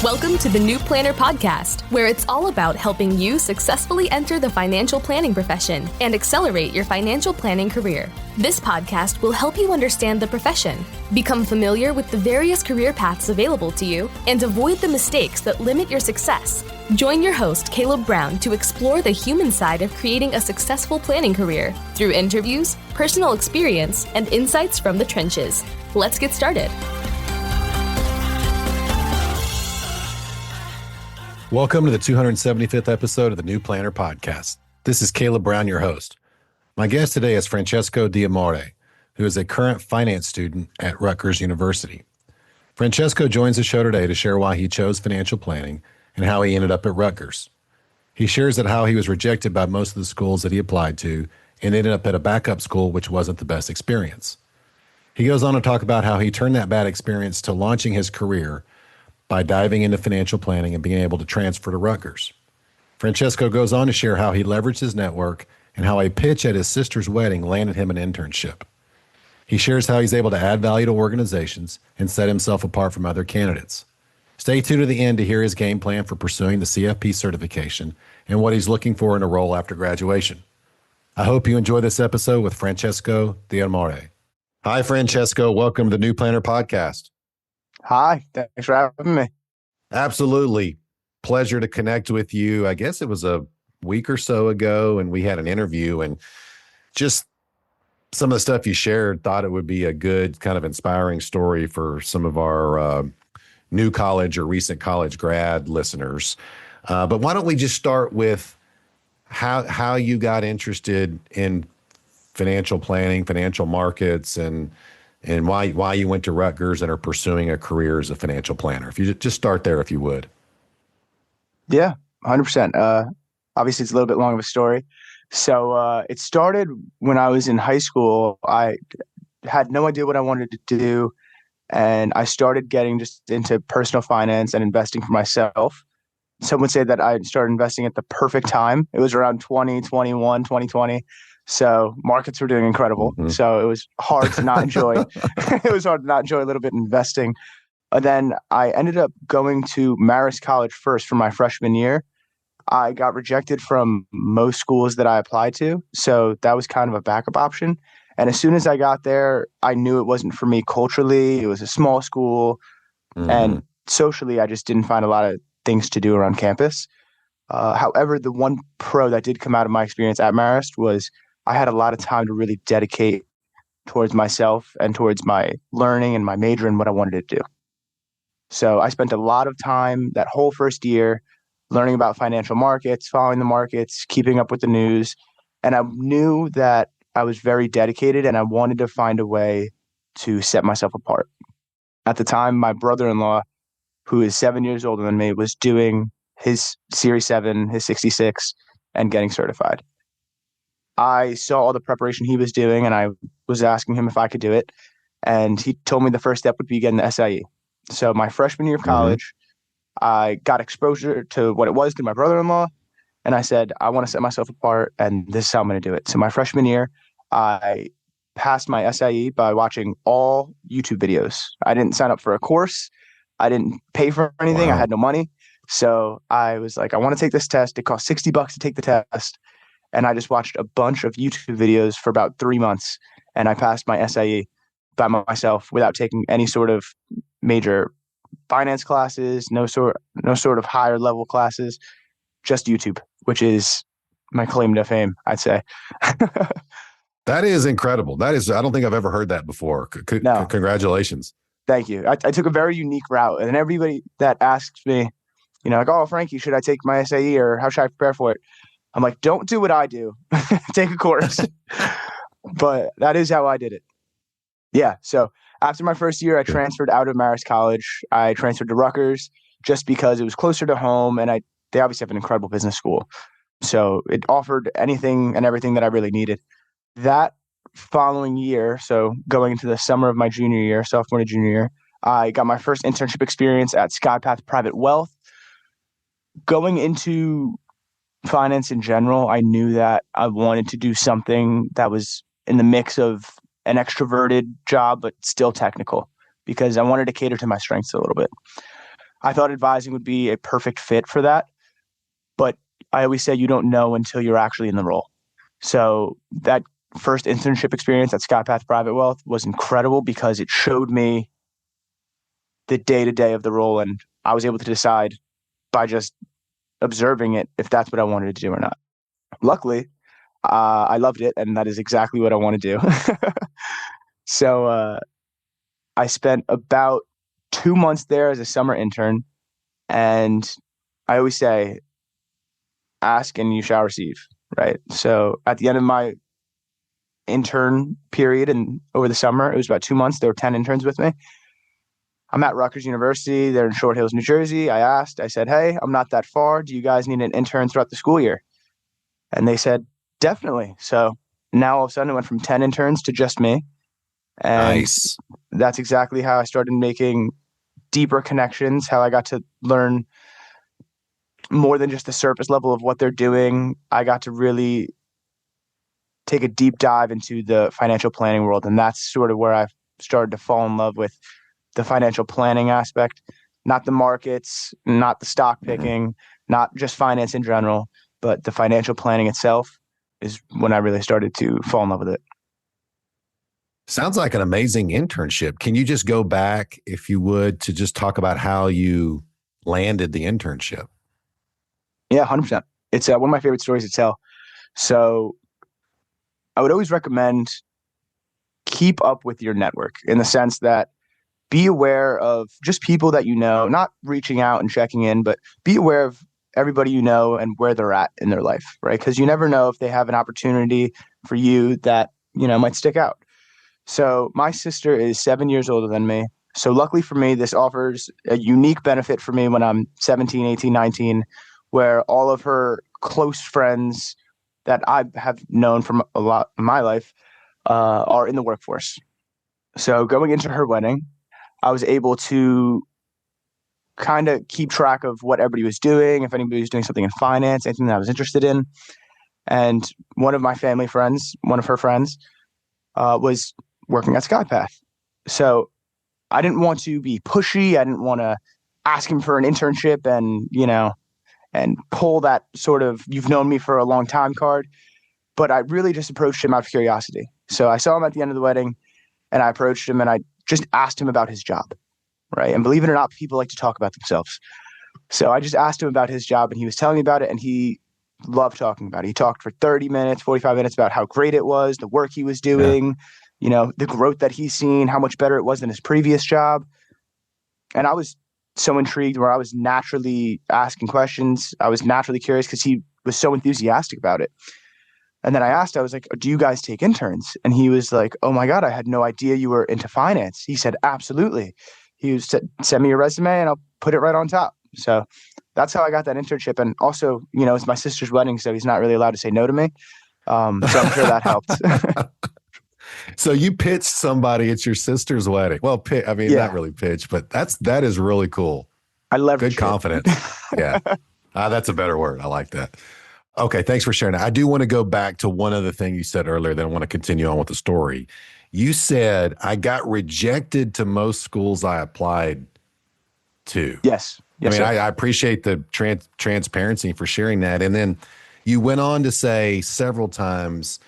Welcome to the New Planner Podcast, where it's all about helping you successfully enter the financial planning profession and accelerate your financial planning career. This podcast will help you understand the profession, become familiar with the various career paths available to you, and avoid the mistakes that limit your success. Join your host, Caleb Brown, to explore the human side of creating a successful planning career through interviews, personal experience, and insights from the trenches. Let's get started. Welcome to the 275th episode of the New Planner Podcast. This is Caleb Brown, your host. My guest today is Francesco D'Amore, who is a current finance student at Rutgers University. Francesco joins the show today to share why he chose financial planning and how he ended up at Rutgers. He shares that how he was rejected by most of the schools that he applied to and ended up at a backup school which wasn't the best experience. He goes on to talk about how he turned that bad experience to launching his career by diving into financial planning and being able to transfer to Rutgers. Francesco goes on to share how he leveraged his network and how a pitch at his sister's wedding landed him an internship. He shares how he's able to add value to organizations and set himself apart from other candidates. Stay tuned to the end to hear his game plan for pursuing the CFP certification and what he's looking for in a role after graduation. I hope you enjoy this episode with Francesco D'Amore. Hi, Francesco. Welcome to the New Planner Podcast. Hi, thanks for having me. Absolutely. Pleasure to connect with you. I guess it was a week or so ago, and we had an interview, and just some of the stuff you shared, thought it would be a good kind of inspiring story for some of our new college or recent college grad listeners. But why don't we just start with how you got interested in financial planning, financial markets, and why you went to Rutgers and are pursuing a career as a financial planner. If you just start there, if you would. Yeah, 100%. Obviously, it's a little bit long of a story. So it started when I was in high school. I had no idea what I wanted to do, and I started getting just into personal finance and investing for myself. Some would say that I started investing at the perfect time. It was around 2021, 2020. So markets were doing incredible. Mm-hmm. So it was hard to not enjoy. It was hard to not enjoy a little bit investing. And then I ended up going to Marist College first for my freshman year. I got rejected from most schools that I applied to. So that was kind of a backup option. And as soon as I got there, I knew it wasn't for me culturally. It was a small school. Mm-hmm. And socially, I just didn't find a lot of things to do around campus. However, the one pro that did come out of my experience at Marist was I had a lot of time to really dedicate towards myself and towards my learning and my major and what I wanted to do. So I spent a lot of time that whole first year learning about financial markets, following the markets, keeping up with the news. And I knew that I was very dedicated and I wanted to find a way to set myself apart. At the time, my brother-in-law, who is 7 years older than me, was doing his Series 7, his 66, and getting certified. I saw all the preparation he was doing, and I was asking him if I could do it. And he told me the first step would be getting the SIE. So my freshman year of college, I got exposure to what it was through my brother-in-law. And I said, I want to set myself apart, and this is how I'm going to do it. So my freshman year, I passed my SIE by watching all YouTube videos. I didn't sign up for a course. I didn't pay for anything. Wow. I had no money. So I was like, I want to take this test. It cost $60 to take the test. And I just watched a bunch of YouTube videos for about 3 months, and I passed my SIE by myself without taking any sort of major finance classes, no sort of higher level classes, just YouTube, which is my claim to fame, I'd say. That is incredible. I don't think I've ever heard that before. No. Congratulations. Thank you. I took a very unique route, and everybody that asks me, like, oh, Frankie, should I take my SIE or how should I prepare for it? I'm like, don't do what I do. Take a course. But that is how I did it. Yeah. So after my first year, I transferred out of Marist College. I transferred to Rutgers just because it was closer to home, and they obviously have an incredible business school. So it offered anything and everything that I really needed. That following year, so going into the summer of my junior year, sophomore to junior year, I got my first internship experience at Skypath Private Wealth. Going into finance in general, I knew that I wanted to do something that was in the mix of an extroverted job, but still technical, because I wanted to cater to my strengths a little bit. I thought advising would be a perfect fit for that. But I always say you don't know until you're actually in the role. So that first internship experience at SkyPath Private Wealth was incredible because it showed me the day-to-day of the role, and I was able to decide by just observing it if that's what I wanted to do or not. Luckily, I loved it, and that is exactly what I want to do. So I spent about 2 months there as a summer intern, and I always say, ask and you shall receive, right? So at the end of my intern period and over the summer, it was about 2 months. There were 10 interns with me. I'm at Rutgers University. They're in Short Hills, New Jersey. I said, hey, I'm not that far. Do you guys need an intern throughout the school year? And they said, definitely. So now all of a sudden it went from 10 interns to just me. And Nice. that's exactly how I started making deeper connections, how I got to learn more than just the surface level of what they're doing. I got to really take a deep dive into the financial planning world. And that's sort of where I started to fall in love with the financial planning aspect, not the markets, not the stock picking, not just finance in general, but the financial planning itself is when I really started to fall in love with it. Sounds like an amazing internship. Can you just go back, if you would, to just talk about how you landed the internship? Yeah, 100%. It's one of my favorite stories to tell. So I would always recommend keep up with your network in the sense that be aware of just people that you know, not reaching out and checking in, but be aware of everybody you know and where they're at in their life, right? Because you never know if they have an opportunity for you that, might stick out. So my sister is 7 years older than me. So luckily for me, this offers a unique benefit for me when I'm 17, 18, 19, where all of her close friends that I have known from a lot of my life are in the workforce. So going into her wedding, I was able to kind of keep track of what everybody was doing, if anybody was doing something in finance, anything that I was interested in. And one of my family friends, one of her friends, was working at SkyPath. So I didn't want to be pushy. I didn't want to ask him for an internship and pull that sort of you've known me for a long time card. But I really just approached him out of curiosity. So I saw him at the end of the wedding and I approached him and I just asked him about his job, right? And believe it or not, people like to talk about themselves. So I just asked him about his job and he was telling me about it and he loved talking about it. He talked for 30 minutes, 45 minutes about how great it was, the work he was doing, the growth that he's seen, how much better it was than his previous job. And I was so intrigued where I was naturally asking questions. I was naturally curious because he was so enthusiastic about it. And then I was like, do you guys take interns? And he was like, oh my God, I had no idea you were into finance. He said, absolutely. He said, send me your resume and I'll put it right on top. So that's how I got that internship. And also, it's my sister's wedding, so he's not really allowed to say no to me. So I'm sure that helped. So you pitched somebody at your sister's wedding. Well, not really pitch, but that is really cool. I leveraged Good confidence. Yeah. That's a better word. I like that. Okay. Thanks for sharing that. I do want to go back to one other thing you said earlier, then I want to continue on with the story. You said, I got rejected to most schools I applied to. Yes. I appreciate the transparency for sharing that. And then you went on to say several times,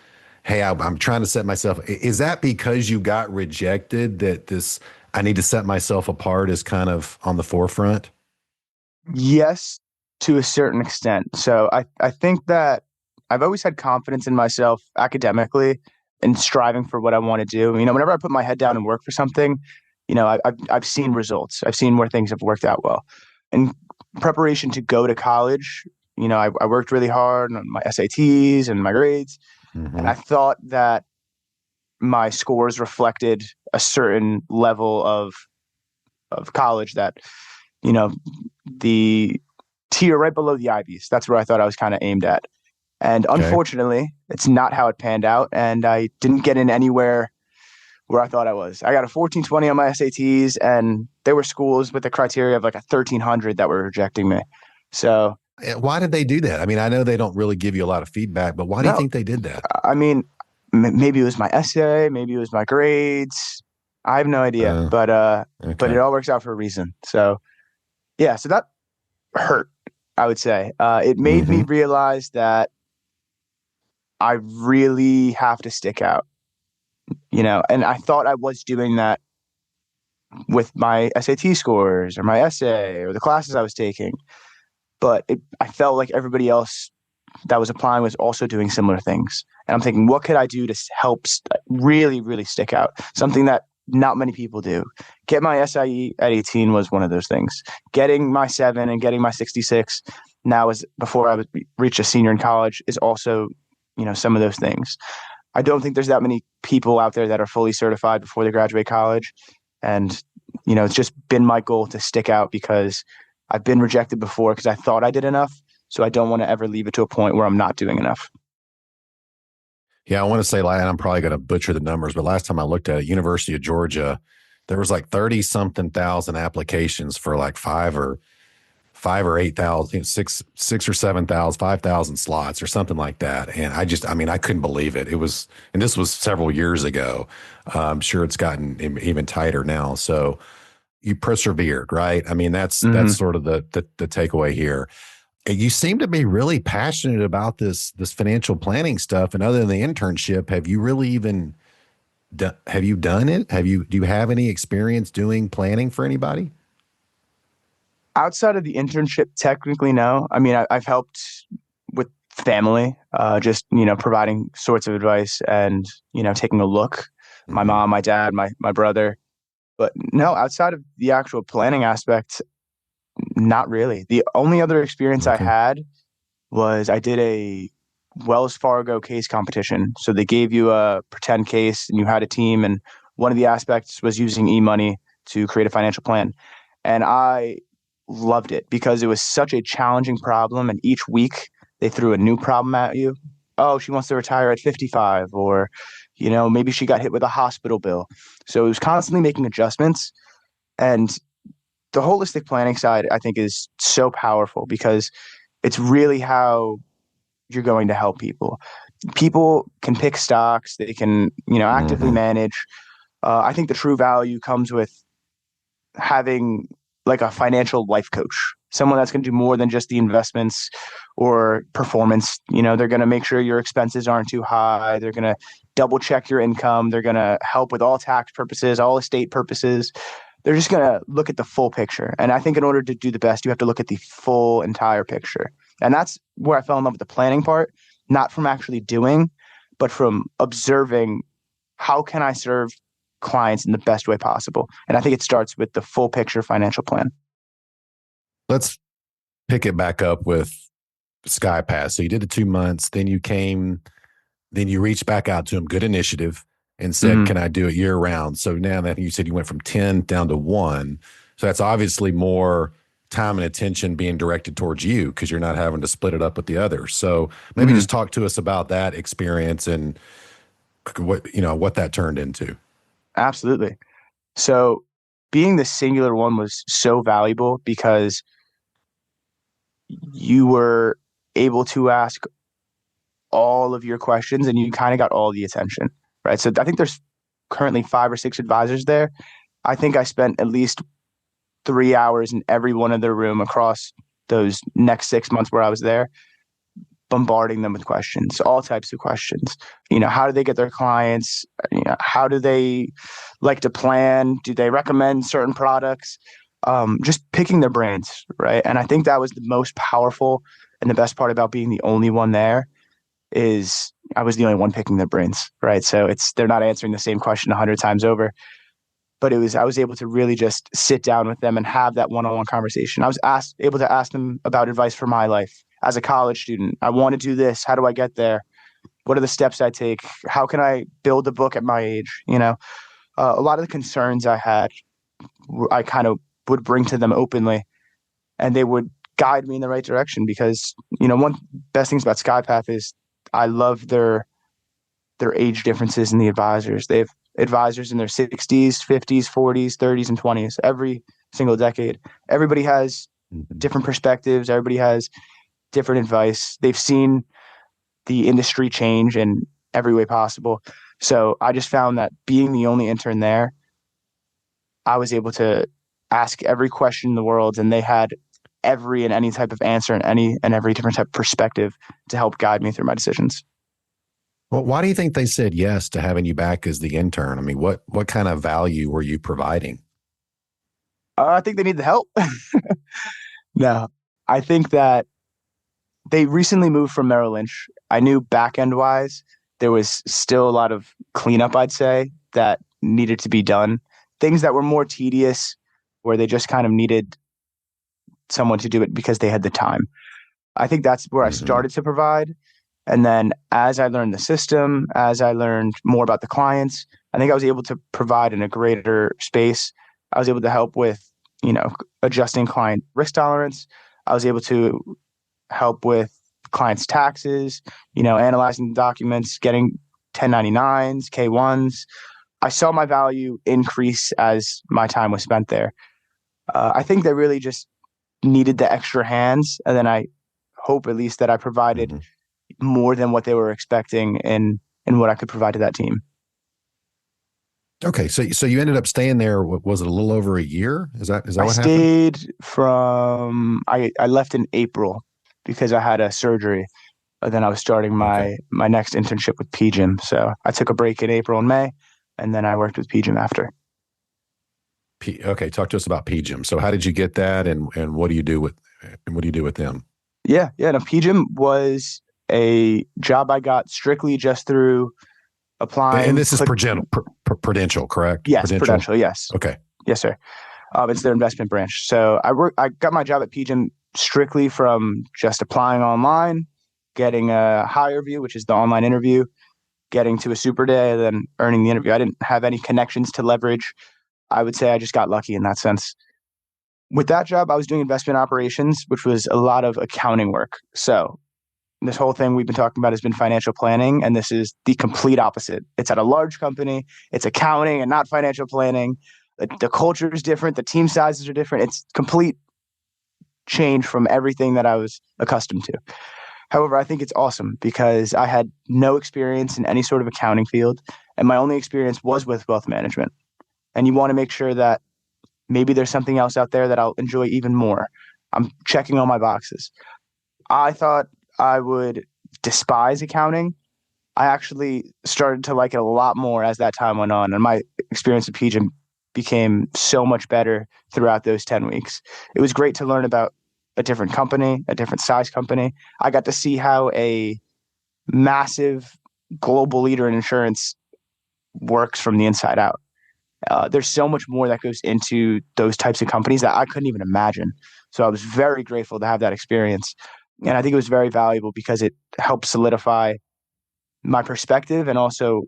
hey, I'm trying to set myself. Is that because you got rejected that I need to set myself apart is kind of on the forefront? Yes, to a certain extent. So I think that I've always had confidence in myself academically and striving for what I want to do. Whenever I put my head down and work for something, I've seen results. I've seen where things have worked out well. In preparation to go to college, I worked really hard on my SATs and my grades. Mm-hmm. And I thought that my scores reflected a certain level of college that, the tier right below the Ivies. That's where I thought I was kind of aimed at. And unfortunately, it's not how it panned out. And I didn't get in anywhere where I thought I was. I got a 1420 on my SATs, and there were schools with the criteria of like a 1300 that were rejecting me. So why did they do that? I know they don't really give you a lot of feedback, but why do you think they did that? Maybe it was my essay, maybe it was my grades. I have no idea, but it all works out for a reason. So Yeah, so that hurt, I would say. It made me Mm-hmm. realize that I really have to stick out, and I thought I was doing that with my SAT scores or my essay or the classes I was taking. But I felt like everybody else that was applying was also doing similar things. And I'm thinking, what could I do to help really, really stick out? Something that not many people do. Get my SIE at 18 was one of those things. Getting my 7 and getting my 66 now is before I would reach a senior in college is also, some of those things. I don't think there's that many people out there that are fully certified before they graduate college. And, it's just been my goal to stick out because I've been rejected before because I thought I did enough. So I don't want to ever leave it to a point where I'm not doing enough. Yeah, I want to say, and I'm probably going to butcher the numbers, but last time I looked at it, University of Georgia, there was like 30 something thousand applications for like five or 8,000, six or 7,000, 5,000 slots or something like that. And I couldn't believe it. And this was several years ago. I'm sure it's gotten even tighter now. So you persevered, right? I mean, that's Mm-hmm. sort of the takeaway here. You seem to be really passionate about this financial planning stuff. And other than the internship, have you really even have you done it? Do you have any experience doing planning for anybody? Outside of the internship, technically, no. I mean, I've helped with family, just, providing sorts of advice and, taking a look. My Mm-hmm. mom, my dad, my brother. But no, outside of the actual planning aspect, not really. The only other experience I Okay. had was I did a Wells Fargo case competition. So they gave you a pretend case and you had a team, and one of the aspects was using e-money to create a financial plan. And I loved it because it was such a challenging problem. And each week they threw a new problem at you. Oh, she wants to retire at 55, or, maybe she got hit with a hospital bill. So it was constantly making adjustments. And the holistic planning side, I think, is so powerful because it's really how you're going to help people. People can pick stocks, they can, actively Mm-hmm. manage. I think the true value comes with having like a financial life coach, someone that's going to do more than just the investments or performance. They're going to make sure your expenses aren't too high. They're going to double check your income. They're going to help with all tax purposes, all estate purposes. They're just going to look at the full picture. And I think in order to do the best, you have to look at the full entire picture. And that's where I fell in love with the planning part, not from actually doing, but from observing how can I serve clients in the best way possible. And I think it starts with the full picture financial plan. Let's pick it back up with SkyPass. So you did the 2 months, then you reached back out to him, good initiative, and said, Mm-hmm. can I do it year round? So now that you said you went from 10 down to 1. So that's obviously more time and attention being directed towards you because you're not having to split it up with the others. So maybe Mm-hmm. just talk to us about that experience and what that turned into. Absolutely. So being the singular one was so valuable because you were able to ask all of your questions and you kind of got all the attention, right? So I think there's currently 5 or 6 advisors there. I think I spent at least 3 hours in every one of their room across those next 6 months where I was there, bombarding them with questions, all types of questions. How do they get their clients? How do they like to plan? Do they recommend certain products? Just picking their brains, right? And I think that was the most powerful and the best part about being the only one there is I was the only one picking their brains, right? So they're not answering the same question 100 times over, but I was able to really just sit down with them and have that one-on-one conversation. I was able to ask them about advice for my life as a college student. I want to do this. How do I get there? What are the steps I take? How can I build a book at my age? A lot of the concerns I had, I kind of would bring to them openly, and they would guide me in the right direction because one best things about SkyPath is I love their age differences in the advisors. They have advisors in their 60s, 50s, 40s, 30s, and 20s every single decade. Everybody has different perspectives. Everybody has different advice. They've seen the industry change in every way possible. So I just found that being the only intern there, I was able to ask every question in the world, and they had every and any type of answer and any and every different type of perspective to help guide me through my decisions. Well, why do you think they said yes to having you back as the intern? I mean, what kind of value were you providing? I think they need the help. No, I think that they recently moved from Merrill Lynch. I knew back end wise, there was still a lot of cleanup, I'd say, that needed to be done. Things that were more tedious, where they just kind of needed someone to do it because they had the time. I think that's where I started to provide. And then as I learned the system, as I learned more about the clients, I think I was able to provide in a greater space. I was able to help with, adjusting client risk tolerance. I was able to help with clients' taxes, analyzing documents, getting 1099s, K1s. I saw my value increase as my time was spent there. I think they really just needed the extra hands. And then I hope at least that I provided more than what they were expecting in what I could provide to that team. Okay, so you ended up staying there. What was it, a little over a year? Is that what happened? I stayed I left in April because I had a surgery. And then I was starting my next internship with PGIM. So I took a break in April and May, and then I worked with PGIM after. Okay, talk to us about PGIM. So how did you get that, and what do you do with them? Yeah. No, PGIM was a job I got strictly just through applying. And this is Prudential, correct? Yes, Prudential, yes. Okay. Yes, sir. It's their investment branch. So I got my job at PGIM strictly from just applying online, getting a higher view, which is the online interview, getting to a super day, then earning the interview. I didn't have any connections to leverage. I would say I just got lucky in that sense. With that job, I was doing investment operations, which was a lot of accounting work. So this whole thing we've been talking about has been financial planning, and this is the complete opposite. It's at a large company. It's accounting and not financial planning. The culture is different. The team sizes are different. It's complete change from everything that I was accustomed to. However, I think it's awesome because I had no experience in any sort of accounting field, and my only experience was with wealth management. And you want to make sure that maybe there's something else out there that I'll enjoy even more. I'm checking all my boxes. I thought I would despise accounting. I actually started to like it a lot more as that time went on, and my experience at PGIM became so much better throughout those 10 weeks. It was great to learn about a different company, a different size company. I got to see how a massive global leader in insurance works from the inside out. There's so much more that goes into those types of companies that I couldn't even imagine. So I was very grateful to have that experience. And I think it was very valuable because it helped solidify my perspective and also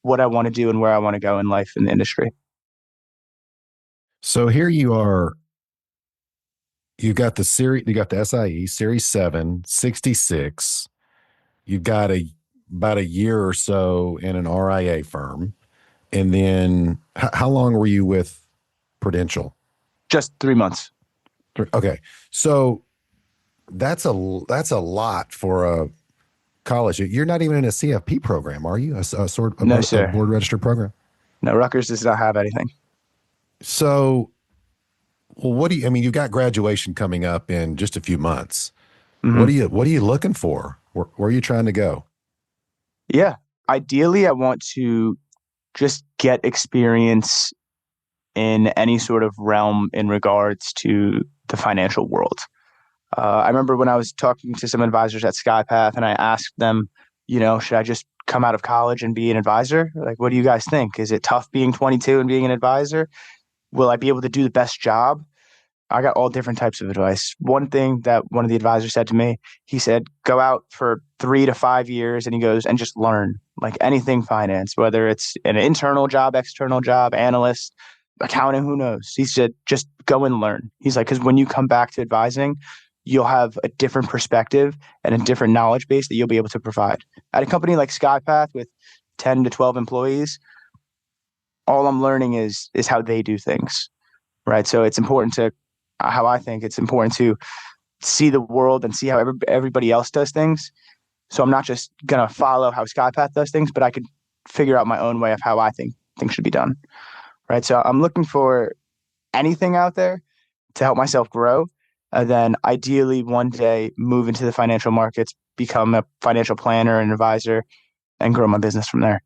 what I want to do and where I want to go in life in the industry. So here you are. You got the SIE Series 7, 66. You've got about a year or so in an RIA firm. And then how long were you with Prudential? Just 3 months. Okay. So that's a lot for a college. You're not even in a CFP program, are you? No, sir. A board registered program? No, Rutgers does not have anything. So, well, you've got graduation coming up in just a few months. Mm-hmm. What are you looking for? Where are you trying to go? Yeah. Ideally, I want to just get experience in any sort of realm in regards to the financial world. I remember when I was talking to some advisors at SkyPath and I asked them, should I just come out of college and be an advisor? Like, what do you guys think? Is it tough being 22 and being an advisor? Will I be able to do the best job? I got all different types of advice. One thing that one of the advisors said to me, he said, go out for 3 to 5 years, and he goes, and just learn, like anything finance, whether it's an internal job, external job, analyst, accounting, who knows? He said, just go and learn. He's like, because when you come back to advising, you'll have a different perspective and a different knowledge base that you'll be able to provide. At a company like SkyPath with 10 to 12 employees, all I'm learning is how they do things, right? So it's important to, how I think it's important to see the world and see how everybody else does things. So I'm not just going to follow how SkyPath does things, but I could figure out my own way of how I think things should be done, right? So I'm looking for anything out there to help myself grow. And then ideally one day move into the financial markets, become a financial planner and advisor, and grow my business from there.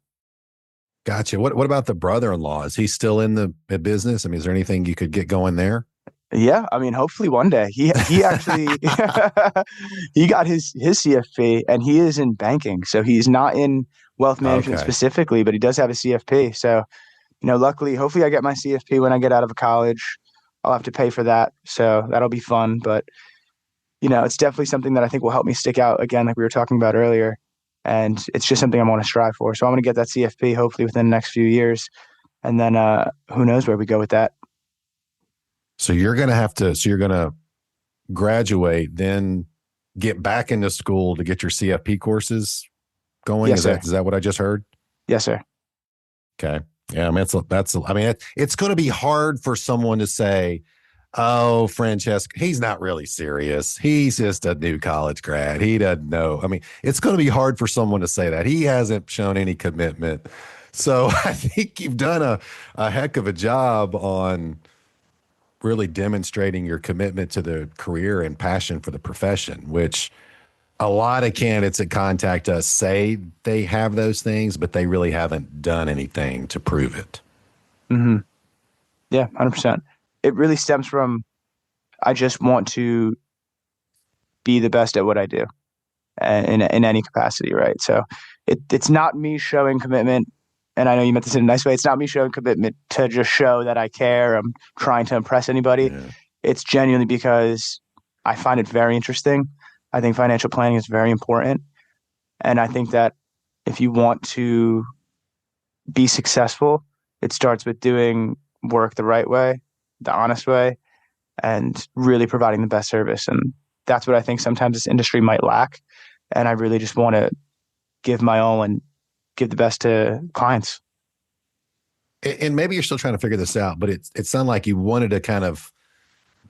Gotcha. What about the brother-in-law? Is he still in the business? I mean, is there anything you could get going there? Yeah, I mean, hopefully one day. He actually he got his CFP, and he is in banking. So he's not in wealth management Okay. specifically, but he does have a CFP. So, luckily, hopefully I get my CFP when I get out of college. I'll have to pay for that. So that'll be fun. But, it's definitely something that I think will help me stick out again, like we were talking about earlier. And it's just something I want to strive for. So I'm going to get that CFP hopefully within the next few years. And then who knows where we go with that. So you're going to graduate, then get back into school to get your CFP courses going. Yes, sir. Is that what I just heard? Yes, sir. Okay. Yeah. I mean, it's going to be hard for someone to say, oh, Francesco, he's not really serious. He's just a new college grad. He doesn't know. I mean, it's going to be hard for someone to say that. He hasn't shown any commitment. So I think you've done a heck of a job on really demonstrating your commitment to the career and passion for the profession, which a lot of candidates that contact us say they have those things, but they really haven't done anything to prove it. Mm-hmm. Yeah, 100%. It really stems from, I just want to be the best at what I do in any capacity, right? So it's not me showing commitment. And I know you meant this in a nice way. It's not me showing commitment to just show that I care. I'm trying to impress anybody. Yeah. It's genuinely because I find it very interesting. I think financial planning is very important. And I think that if you want to be successful, it starts with doing work the right way, the honest way, and really providing the best service. And that's what I think sometimes this industry might lack. And I really just want to give my all and give the best to clients. And maybe you're still trying to figure this out, but it sounded like you wanted to kind of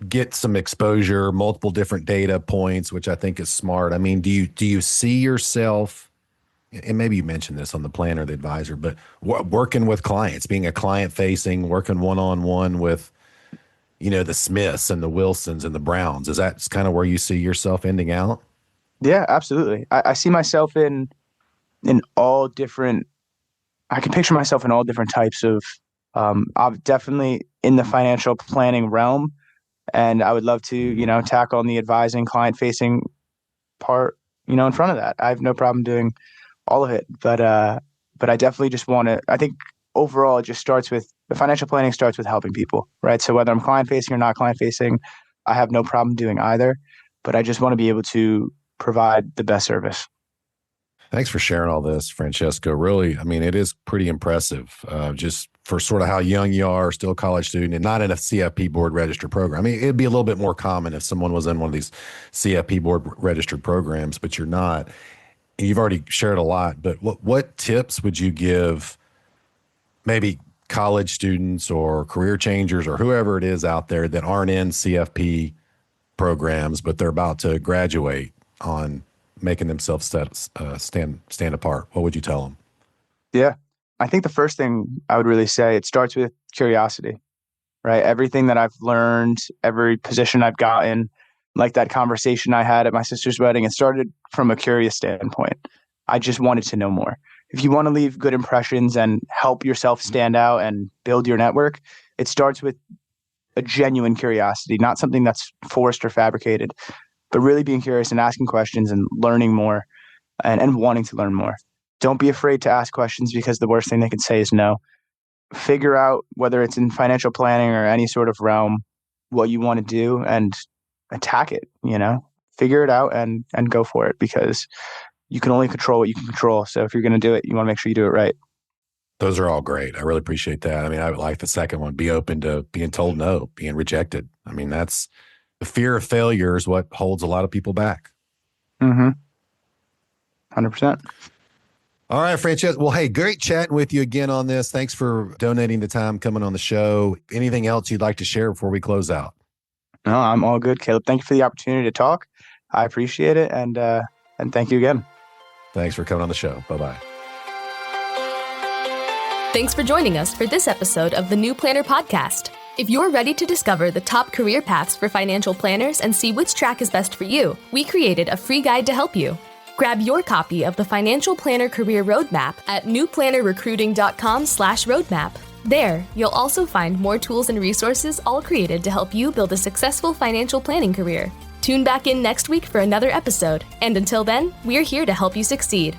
get some exposure, multiple different data points, which I think is smart. I mean, do you see yourself, and maybe you mentioned this on the planner, the advisor, but working with clients, being a client facing, working one-on-one with, the Smiths and the Wilsons and the Browns, is that kind of where you see yourself ending out? Yeah, absolutely. I see myself in all different, I can picture myself in all different types of, I'm definitely in the financial planning realm, and I would love to, tackle on the advising client facing part, in front of that. I have no problem doing all of it, but I definitely just want to, I think overall it just starts with, the financial planning starts with helping people, right? So whether I'm client facing or not client facing, I have no problem doing either, but I just want to be able to provide the best service. Thanks for sharing all this, Francesco. Really, I mean, it is pretty impressive just for sort of how young you are, still a college student, and not in a CFP board registered program. I mean, it'd be a little bit more common if someone was in one of these CFP board registered programs, but you're not. And you've already shared a lot, but what tips would you give maybe college students or career changers or whoever it is out there that aren't in CFP programs, but they're about to graduate on making themselves stand apart? What would you tell them? Yeah. I think the first thing I would really say, it starts with curiosity, right? Everything that I've learned, every position I've gotten, like that conversation I had at my sister's wedding, it started from a curious standpoint. I just wanted to know more. If you want to leave good impressions and help yourself stand out and build your network, it starts with a genuine curiosity, not something that's forced or fabricated, but really being curious and asking questions and learning more and wanting to learn more. Don't be afraid to ask questions, because the worst thing they can say is no. Figure out, whether it's in financial planning or any sort of realm, what you want to do and attack it, figure it out and go for it, because you can only control what you can control. So if you're going to do it, you want to make sure you do it right. Those are all great. I really appreciate that. I mean, I would like the second one, be open to being told no, being rejected. I mean, that's the fear of failure is what holds a lot of people back. 100%. All right, Francesco. Well, hey, great chatting with you again on this. Thanks for donating the time coming on the show. Anything else you'd like to share before we close out? No, I'm all good, Caleb. Thank you for the opportunity to talk. I appreciate it. And thank you again. Thanks for coming on the show. Bye-bye. Thanks for joining us for this episode of the New Planner Podcast. If you're ready to discover the top career paths for financial planners and see which track is best for you, we created a free guide to help you. Grab your copy of the Financial Planner Career Roadmap at newplannerrecruiting.com/roadmap. There, you'll also find more tools and resources all created to help you build a successful financial planning career. Tune back in next week for another episode, and until then, we're here to help you succeed.